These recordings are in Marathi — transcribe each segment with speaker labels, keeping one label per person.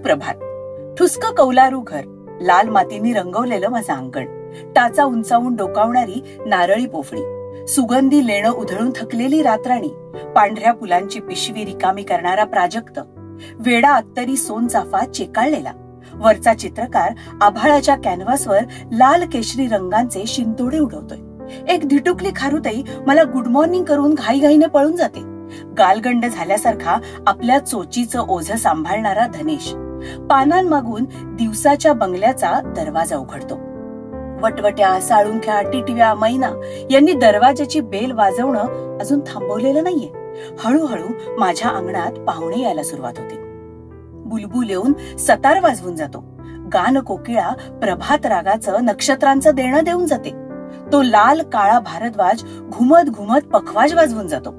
Speaker 1: सुप्रभात. ठुसक कौलारू घर, लाल मातीने रंगवलेलं माझं अंगण, टाचा उंचावून डोकावणारी नारळी पोफळी, सुगंधी लेणं उधळून थकलेली रातराणी, पांढऱ्या फुलांची पिशवी रिकामी करणारा प्राजक्त, वेडा अत्तरी सोनचाफा चेकाळलेला, वरचा चित्रकार आभाळाच्या कॅनव्हासवर लाल केशरी रंगांचे शिंतोडे उडवतोय. एक धिटुकली खारुताई मला गुड मॉर्निंग करून घाईघाईने पळून जाते. गालगंड झाल्यासारखा आपल्या चोचीचं ओझं सांभाळणारा धनेश पानांमागून दिवसाच्या बंगल्याचा दरवाजा उघडतो. वटवट्या, साळुंख्या, टिटव्या, मैना यांनी दरवाजाची बेल वाजवणं अजून थांबवलेलं नाहीये. हळूहळू माझ्या अंगणात पाहुणे यायला सुरुवात होते. बुलबुल येऊन सतार वाजवून जातो. गान कोकिळा प्रभात रागाचं, नक्षत्रांचं देणं देऊन जाते. तो लाल काळा भारद्वाज घुमत घुमत पखवाज वाजवून जातो.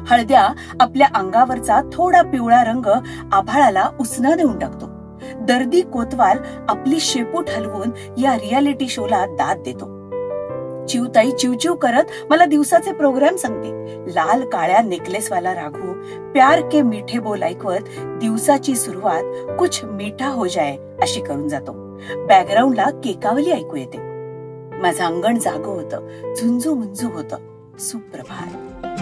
Speaker 1: हळद्या आपल्या अंगावरचा थोडा पिवळा रंग आभाळाला उसना देऊन टाकतो. दर्दी कोतवाल आपली शेपूट हलवून या रियालिटी शोला दाद देतो. चिवताई चिवचिव करत मला दिवसाचे प्रोग्राम सांगते. लाल काळ्या नेकलेसवाला राघू प्यार के मीठे बोल ऐकवत दिवसाची सुरुवात कुछ मीठा हो जाए अशी करून जातो. बॅकग्राऊंडला केकावली ऐकू येते. माझं अंगण जागं होतं, झुंजू मुंजू होतं. सुप्रभात.